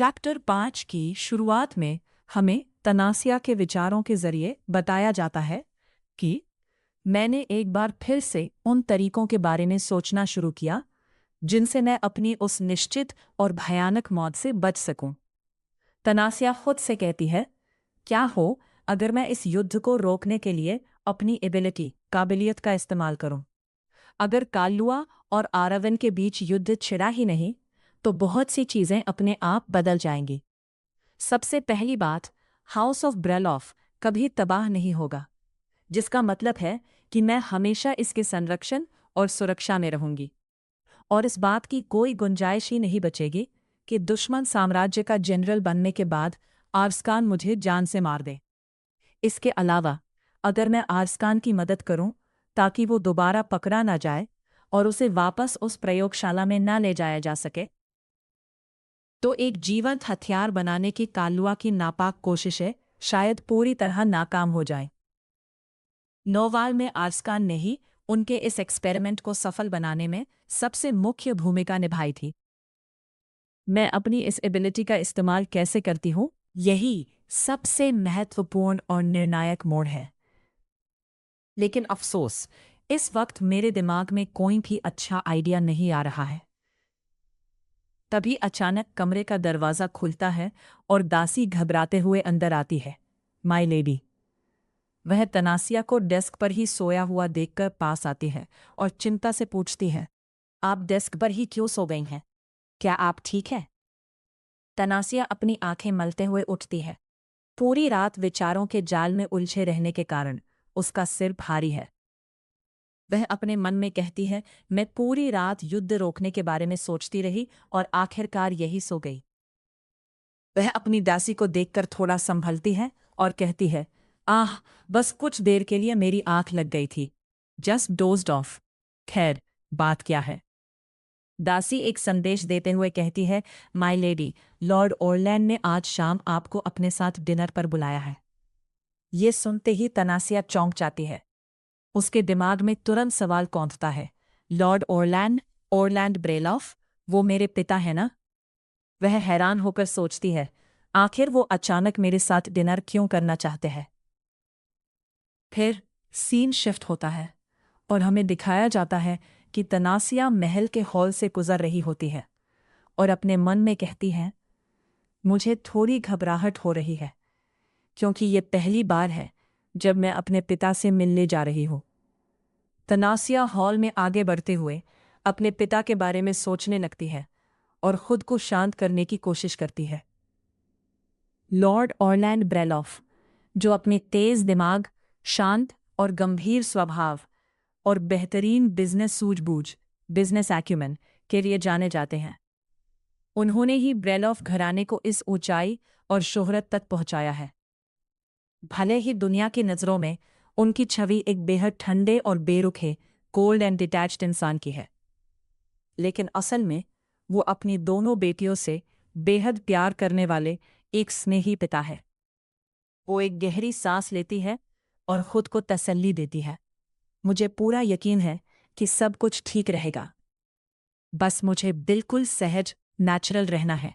Chapter 5 की शुरुआत में हमें तनासिया के विचारों के जरिए बताया जाता है कि मैंने एक बार फिर से उन तरीकों के बारे में सोचना शुरू किया जिनसे मैं अपनी उस निश्चित और भयानक मौत से बच सकूं। तनासिया खुद से कहती है, क्या हो अगर मैं इस युद्ध को रोकने के लिए अपनी काबिलियत का इस्तेमाल करूं? अगर कालुआ और आरावन के बीच युद्ध छिड़ा ही नहीं, तो बहुत सी चीजें अपने आप बदल जाएंगी। सबसे पहली बात, हाउस ऑफ ब्रेलॉफ कभी तबाह नहीं होगा, जिसका मतलब है कि मैं हमेशा इसके संरक्षण और सुरक्षा में रहूंगी, और इस बात की कोई गुंजाइश ही नहीं बचेगी कि दुश्मन साम्राज्य का जनरल बनने के बाद आर्सकान मुझे जान से मार दे। इसके अलावा अगर मैं आर्सकान की मदद करूं ताकि वो दोबारा पकड़ा ना जाए और उसे वापस उस प्रयोगशाला में ना ले जाया जा सके, तो एक जीवंत हथियार बनाने की कालुआ की नापाक कोशिशें शायद पूरी तरह नाकाम हो जाएं। नोवाल में आर्सकान ने ही उनके इस एक्सपेरिमेंट को सफल बनाने में सबसे मुख्य भूमिका निभाई थी। मैं अपनी इस एबिलिटी का इस्तेमाल कैसे करती हूँ, यही सबसे महत्वपूर्ण और निर्णायक मोड़ है। लेकिन अफसोस, इस वक्त मेरे दिमाग में कोई भी अच्छा आइडिया नहीं आ रहा है। तभी अचानक कमरे का दरवाज़ा खुलता है और दासी घबराते हुए अंदर आती है। My lady. वह तनासिया को डेस्क पर ही सोया हुआ देखकर पास आती है और चिंता से पूछती है, आप डेस्क पर ही क्यों सो गई हैं? क्या आप ठीक है? तनासिया अपनी आंखें मलते हुए उठती है। पूरी रात विचारों के जाल में उलझे रहने के कारण उसका सिर भारी है। वह अपने मन में कहती है, मैं पूरी रात युद्ध रोकने के बारे में सोचती रही और आखिरकार यही सो गई। वह अपनी दासी को देखकर थोड़ा संभलती है और कहती है, आह, बस कुछ देर के लिए मेरी आंख लग गई थी। Just dozed of. खैर, बात क्या है? दासी एक संदेश देते हुए कहती है, माय लेडी, लॉर्ड ओरलैंड ने आज शाम आपको अपने साथ डिनर पर बुलाया है। ये सुनते ही तनासिया चौंक जाती है। उसके दिमाग में तुरंत सवाल कौंधता है, लॉर्ड ओरलैंड ब्रेलॉफ, वो मेरे पिता है ना? वह हैरान होकर सोचती है, आखिर वो अचानक मेरे साथ डिनर क्यों करना चाहते हैं? फिर सीन शिफ्ट होता है और हमें दिखाया जाता है कि तनासिया महल के हॉल से गुजर रही होती है और अपने मन में कहती है, मुझे थोड़ी घबराहट हो रही है, क्योंकि ये पहली बार है जब मैं अपने पिता से मिलने जा रही हूँ। तनासिया हॉल में आगे बढ़ते हुए अपने पिता के बारे में सोचने लगती है और खुद को शांत करने की कोशिश करती है। लॉर्ड ओरलैंड ब्रेलॉफ, जो अपने तेज दिमाग, शांत और गंभीर स्वभाव और बेहतरीन बिजनेस एक्यूमेन के लिए जाने जाते हैं, उन्होंने ही ब्रेलॉफ घराने को इस ऊंचाई और शोहरत तक पहुंचाया है। भले ही दुनिया की नज़रों में उनकी छवि एक बेहद ठंडे और बेरुखे, कोल्ड एंड डिटैच्ड इंसान की है, लेकिन असल में वो अपनी दोनों बेटियों से बेहद प्यार करने वाले एक स्नेही पिता है। वो एक गहरी सांस लेती है और खुद को तसल्ली देती है, मुझे पूरा यकीन है कि सब कुछ ठीक रहेगा। बस मुझे बिल्कुल सहज, नेचुरल रहना है,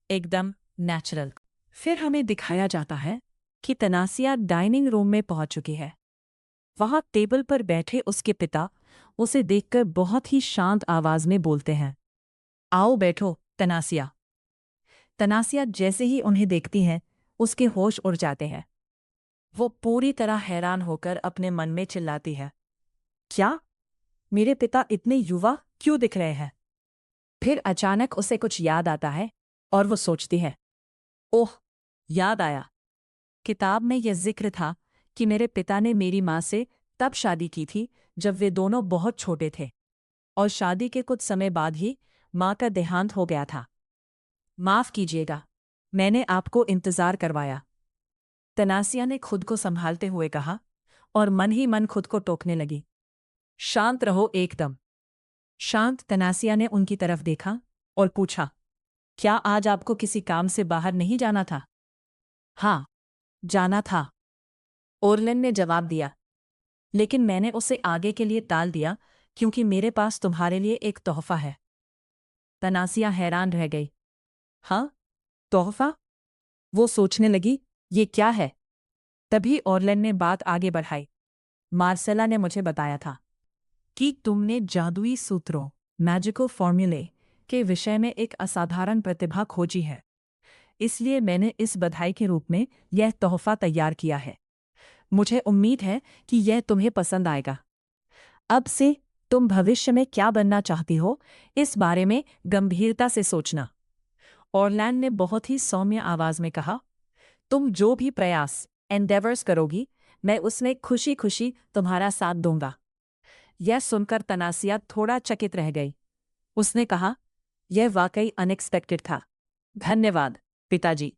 एकदम नेचुरल। फिर हमें दिखाया जाता है कि तनासिया डाइनिंग रूम में पहुंच चुकी है। वहां टेबल पर बैठे उसके पिता उसे देखकर बहुत ही शांत आवाज में बोलते हैं, आओ बैठो तनासिया। तनासिया जैसे ही उन्हें देखती है, उसके होश उड़ जाते हैं। वो पूरी तरह हैरान होकर अपने मन में चिल्लाती है, क्या मेरे पिता इतने युवा क्यों दिख रहे हैं? फिर अचानक उसे कुछ याद आता है और वो सोचती है, ओह, याद आया, किताब में यह जिक्र था कि मेरे पिता ने मेरी माँ से तब शादी की थी जब वे दोनों बहुत छोटे थे, और शादी के कुछ समय बाद ही माँ का देहांत हो गया था। माफ़ कीजिएगा, मैंने आपको इंतज़ार करवाया। तनासिया ने खुद को संभालते हुए कहा और मन ही मन खुद को टोकने लगी, शांत रहो एकदम शांत। तनासिया ने उनकी तरफ देखा और पूछा, क्या आज आपको किसी काम से बाहर नहीं जाना था? हाँ, जाना था, ओरलन ने जवाब दिया, लेकिन मैंने उसे आगे के लिए टाल दिया क्योंकि मेरे पास तुम्हारे लिए एक तोहफा है। तनासिया हैरान रह गई, हाँ, तोहफा? वो सोचने लगी, ये क्या है? तभी ऑर्लन ने बात आगे बढ़ाई। मार्सेला ने मुझे बताया था कि तुमने जादुई सूत्रों, मैजिकल फॉर्मूले के विषय में एक असाधारण प्रतिभा खोजी है। इसलिए मैंने इस बधाई के रूप में यह तोहफा तैयार किया है। मुझे उम्मीद है कि यह तुम्हें पसंद आएगा। अब से तुम भविष्य में क्या बनना चाहती हो, इस बारे में गंभीरता से सोचना। ऑरलैंड ने बहुत ही सौम्य आवाज में कहा, तुम जो भी प्रयास एंडेवर्स करोगी, मैं उसमें खुशी खुशी तुम्हारा साथ दूंगा। यह सुनकर तनासिया थोड़ा चकित रह गई। उसने कहा, यह वाकई अनएक्सपेक्टेड था। धन्यवाद, पिताजी।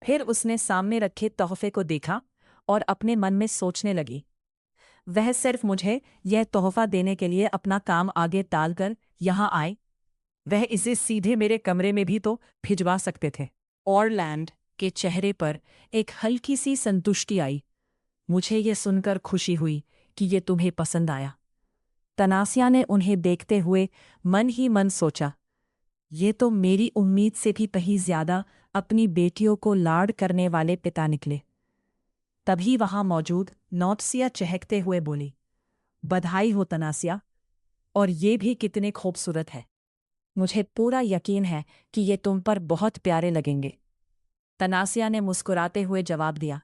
फिर उसने सामने रखे तोहफे को देखा और अपने मन में सोचने लगी, वह सिर्फ मुझे यह तोहफा देने के लिए अपना काम आगे टालकर यहाँ आए। वह इसे सीधे मेरे कमरे में भी तो भिजवा सकते थे। ऑरलैंड के चेहरे पर एक हल्की सी संतुष्टि आई। मुझे ये सुनकर खुशी हुई कि ये तुम्हें पसंद आया। तनासिया ने उन्हें देखते हुए मन ही मन सोचा, ये तो मेरी उम्मीद से भी कहीं ज्यादा अपनी बेटियों को लाड करने वाले पिता निकले। तभी वहां मौजूद नोट्सिया चहकते हुए बोली, बधाई हो तनासिया, और ये भी कितने खूबसूरत है। मुझे पूरा यकीन है कि ये तुम पर बहुत प्यारे लगेंगे। तनासिया ने मुस्कुराते हुए जवाब दिया,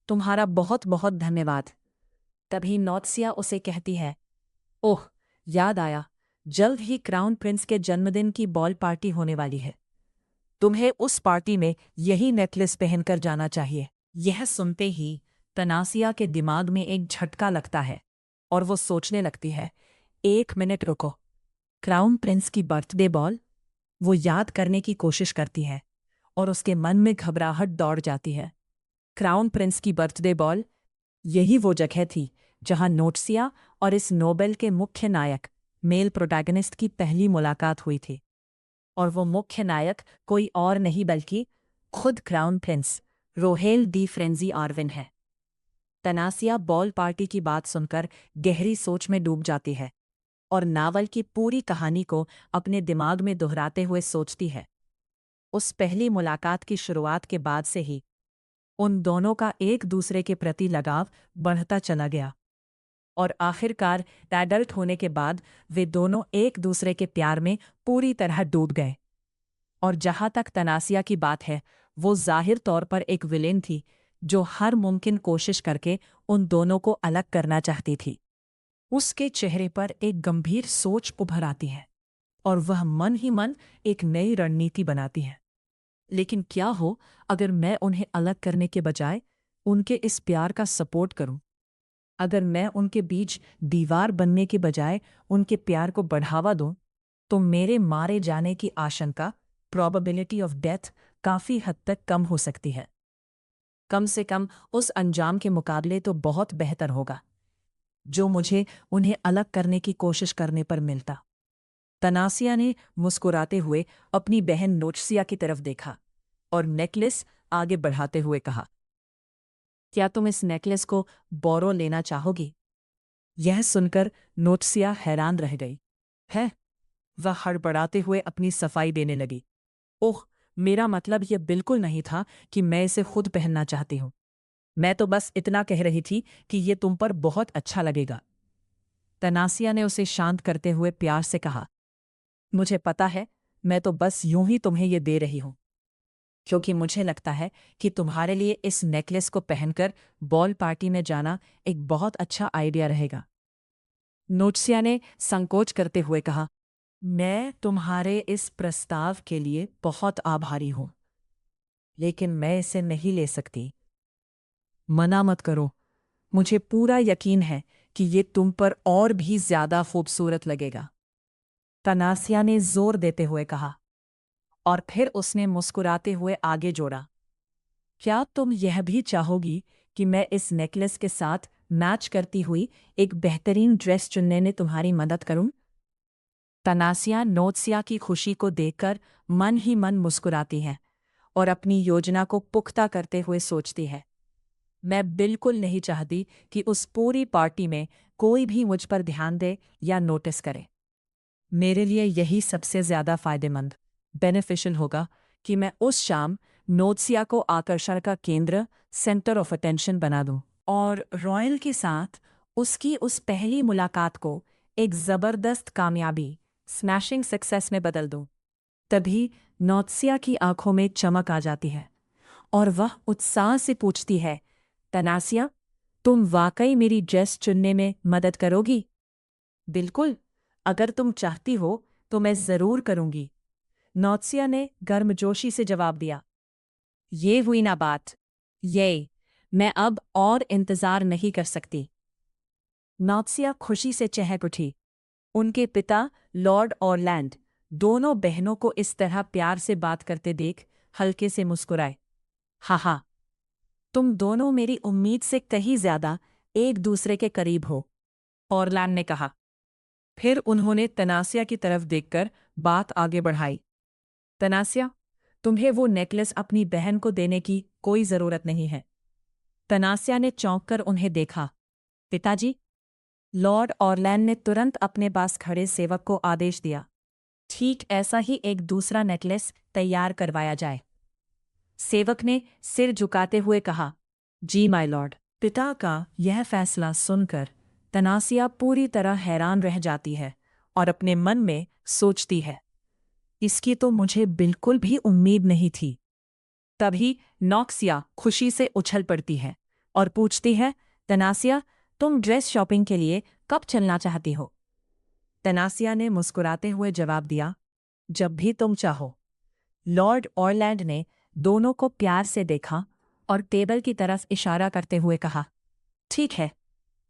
तुम्हारा बहुत बहुत धन्यवाद। तभी नोट्सिया उसे कहती है, ओह, याद आया, जल्द ही क्राउन प्रिंस के जन्मदिन की बॉल पार्टी होने वाली है। तुम्हें उस पार्टी में यही नेकलेस पहनकर जाना चाहिए। यह सुनते ही तनासिया के दिमाग में एक झटका लगता है और वो सोचने लगती है, 1 मिनट रुको, क्राउन प्रिंस की बर्थडे बॉल? वो याद करने की कोशिश करती है और उसके मन में घबराहट दौड़ जाती है। क्राउन प्रिंस की बर्थडे बॉल, यही वो जगह थी जहां नोट्सिया और इस नोबेल के मुख्य नायक, मेल प्रोटैगनिस्ट की पहली मुलाकात हुई थी। और वो मुख्य नायक कोई और नहीं बल्कि खुद crown Prince Rohel D frenzy Irwin है। तनासिया बॉल पार्टी की बात सुनकर गहरी सोच में डूब जाती है और नावल की पूरी कहानी को अपने दिमाग में दोहराते हुए सोचती है। उस पहली मुलाकात की शुरुआत के बाद से ही उन दोनों का एक दूसरे के प्रति लगाव बढ़ता चला गया और आखिरकार एडल्ट होने के बाद वे दोनों एक दूसरे के प्यार में पूरी तरह डूब गए। और जहां तक तनासिया की बात है, वो जाहिर तौर पर एक विलेन थी जो हर मुमकिन कोशिश करके उन दोनों को अलग करना चाहती थी। उसके चेहरे पर एक गंभीर सोच उभर आती है और वह मन ही मन एक नई रणनीति बनाती है। लेकिन क्या हो अगर मैं उन्हें अलग करने के बजाय उनके इस प्यार का सपोर्ट करूं? अगर मैं उनके बीच दीवार बनने के बजाय उनके प्यार को बढ़ावा दूं, तो मेरे मारे जाने की आशंका, प्रोबेबिलिटी ऑफ डेथ, काफी हद तक कम हो सकती है। कम से कम उस अंजाम के मुकाबले तो बहुत बेहतर होगा जो मुझे उन्हें अलग करने की कोशिश करने पर मिलता। तनासिया ने मुस्कुराते हुए अपनी बहन नोट्सिया की तरफ देखा और नेकलेस आगे बढ़ाते हुए कहा, क्या तुम इस नेकलेस को बोरो लेना चाहोगी? यह सुनकर नोट्सिया हैरान रह गई। है? वह हड़बड़ाते हुए अपनी सफाई देने लगी। ओह, मेरा मतलब यह बिल्कुल नहीं था कि मैं इसे खुद पहनना चाहती हूँ। मैं तो बस इतना कह रही थी कि ये तुम पर बहुत अच्छा लगेगा। तनासिया ने उसे शांत करते हुए प्यार से कहा, मुझे पता है, मैं तो बस यूं ही तुम्हें ये दे रही हूं क्योंकि मुझे लगता है कि तुम्हारे लिए इस नेकलेस को पहनकर बॉल पार्टी में जाना एक बहुत अच्छा आइडिया रहेगा। नोट्सिया ने संकोच करते हुए कहा, मैं तुम्हारे इस प्रस्ताव के लिए बहुत आभारी हूं, लेकिन मैं इसे नहीं ले सकती। मना मत करो, मुझे पूरा यकीन है कि ये तुम पर और भी ज्यादा खूबसूरत लगेगा। तनासिया ने जोर देते हुए कहा और फिर उसने मुस्कुराते हुए आगे जोड़ा, क्या तुम यह भी चाहोगी कि मैं इस नेकलेस के साथ मैच करती हुई एक बेहतरीन ड्रेस चुनने में तुम्हारी मदद करूं? तनासिया नोट्सिया की खुशी को देखकर मन ही मन मुस्कुराती है और अपनी योजना को पुख्ता करते हुए सोचती है, मैं बिल्कुल नहीं चाहती कि उस पूरी पार्टी में कोई भी मुझ पर ध्यान दे या नोटिस करे। मेरे लिए यही सबसे ज्यादा फायदेमंद, बेनिफिशियल होगा कि मैं उस शाम नोत्सिया को आकर्षण का केंद्र, सेंटर ऑफ अटेंशन बना दूं और रॉयल के साथ उसकी उस पहली मुलाकात को एक जबरदस्त कामयाबी, स्मैशिंग सक्सेस में बदल दूं। तभी नोत्सिया की आंखों में चमक आ जाती है और वह उत्साह से पूछती है, तनासिया, तुम वाकई मेरी ड्रेस चुनने में मदद करोगी? बिल्कुल, अगर तुम चाहती हो तो मैं जरूर करूंगी, नोत्सिया ने गर्मजोशी से जवाब दिया। ये हुई ना बात। ये, मैं अब और इंतजार नहीं कर सकती। नोत्सिया खुशी से चहक उठी। उनके पिता लॉर्ड ऑरलैंड दोनों बहनों को इस तरह प्यार से बात करते देख हल्के से मुस्कुराए। हा, तुम दोनों मेरी उम्मीद से कहीं ज्यादा एक दूसरे के करीब हो, ऑरलैंड ने कहा। फिर उन्होंने तनासिया की तरफ देखकर बात आगे बढ़ाई। तनासिया, तुम्हें वो नेकलेस अपनी बहन को देने की कोई जरूरत नहीं है। तनासिया ने चौंक कर उन्हें देखा। पिताजी? लॉर्ड ऑरलैंड ने तुरंत अपने पास खड़े सेवक को आदेश दिया, ठीक ऐसा ही एक दूसरा नेकलेस तैयार करवाया जाए। सेवक ने सिर झुकाते हुए कहा, जी माय लॉर्ड। पिता का यह फैसला सुनकर तनासिया पूरी तरह हैरान रह जाती है और अपने मन में सोचती है, इसकी तो मुझे बिल्कुल भी उम्मीद नहीं थी। तभी नोक्सिया खुशी से उछल पड़ती है और पूछती है, तनासिया, तुम ड्रेस शॉपिंग के लिए कब चलना चाहती हो? तनासिया ने मुस्कुराते हुए जवाब दिया, जब भी तुम चाहो। लॉर्ड ऑरलैंड ने दोनों को प्यार से देखा और टेबल की तरफ इशारा करते हुए कहा, ठीक है,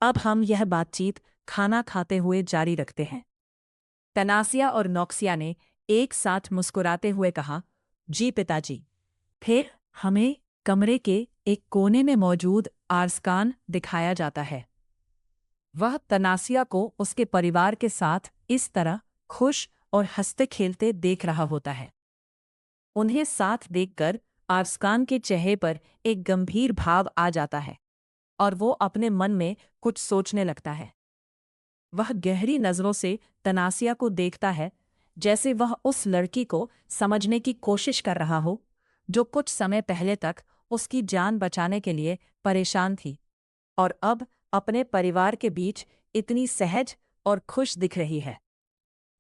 अब हम यह बातचीत खाना खाते हुए जारी रखते हैं। तनासिया और नोक्सिया ने एक साथ मुस्कुराते हुए कहा, जी पिताजी। फिर हमें कमरे के एक कोने में मौजूद आर्सकान दिखाया जाता है। वह तनासिया को उसके परिवार के साथ इस तरह खुश और हंसते खेलते देख रहा होता है। उन्हें साथ देखकर आर्सकान के चेहरे पर एक गंभीर भाव आ जाता है और वो अपने मन में कुछ सोचने लगता है। वह गहरी नज़रों से तनासिया को देखता है, जैसे वह उस लड़की को समझने की कोशिश कर रहा हो जो कुछ समय पहले तक उसकी जान बचाने के लिए परेशान थी और अब अपने परिवार के बीच इतनी सहज और खुश दिख रही है।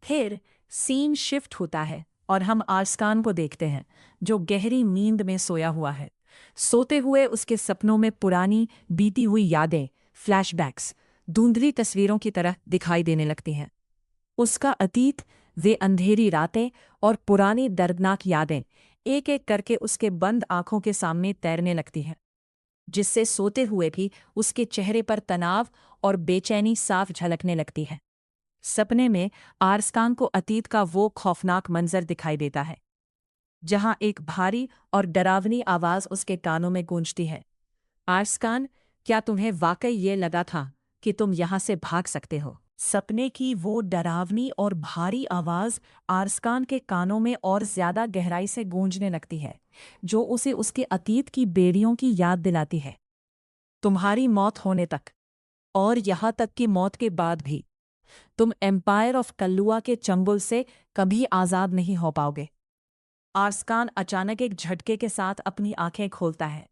फिर सीन शिफ्ट होता है और हम आर्सकान को देखते हैं जो गहरी नींद में सोया हुआ है। सोते हुए उसके सपनों में पुरानी बीती हुई यादें, फ्लैशबैक्स, धुंधली तस्वीरों की तरह दिखाई देने लगती हैं। उसका अतीत, वे अंधेरी रातें और पुरानी दर्दनाक यादें एक एक करके उसके बंद आंखों के सामने तैरने लगती हैं, जिससे सोते हुए भी उसके चेहरे पर तनाव और बेचैनी साफ झलकने लगती है। सपने में आर्सकान को अतीत का वो खौफनाक मंजर दिखाई देता है, जहां एक भारी और डरावनी आवाज उसके कानों में गूंजती है, आर्सकान, क्या तुम्हें वाकई ये लगा था कि तुम यहां से भाग सकते हो? सपने की वो डरावनी और भारी आवाज आर्सकान के कानों में और ज्यादा गहराई से गूंजने लगती है, जो उसे उसके अतीत की बेड़ियों की याद दिलाती है। तुम्हारी मौत होने तक, और यहां तक कि मौत के बाद भी, तुम एम्पायर ऑफ कल्लुआ के चंगुल से कभी आजाद नहीं हो पाओगे। आर्सकान अचानक एक झटके के साथ अपनी आंखें खोलता है।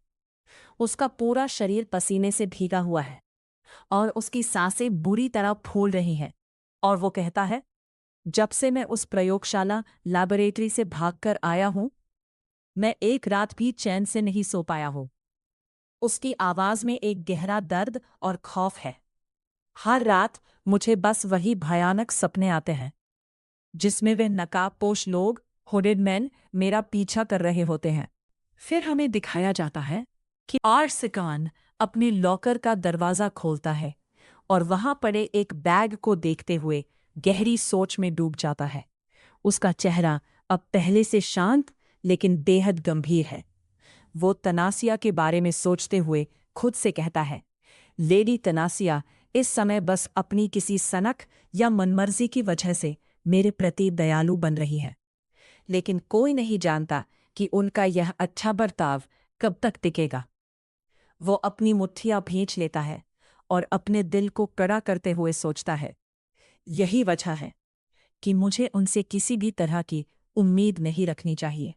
उसका पूरा शरीर पसीने से भीगा हुआ है और उसकी सांसें बुरी तरह फूल रही हैं, और वो कहता है, जब से मैं उस प्रयोगशाला लैबोरेटरी से भागकर आया हूं, मैं एक रात भी चैन से नहीं सो पाया हूं। उसकी आवाज में एक गहरा दर्द और खौफ है। हर रात मुझे बस वही भयानक सपने आते हैं, जिसमें वे नकाबपोश लोग, हुडेड मैन, मेरा पीछा कर रहे होते हैं। फिर हमें दिखाया जाता है कि आर्सकान अपने लॉकर का दरवाज़ा खोलता है और वहां पड़े एक बैग को देखते हुए गहरी सोच में डूब जाता है। उसका चेहरा अब पहले से शांत लेकिन बेहद गंभीर है। वो तनासिया के बारे में सोचते हुए खुद से कहता है, लेडी तनासिया इस समय बस अपनी किसी सनक या मनमर्जी की वजह से मेरे प्रति दयालु बन रही है, लेकिन कोई नहीं जानता कि उनका यह अच्छा बर्ताव कब तक टिकेगा। वो अपनी मुट्ठियां भींच लेता है और अपने दिल को कड़ा करते हुए सोचता है, यही वजह है कि मुझे उनसे किसी भी तरह की उम्मीद नहीं रखनी चाहिए।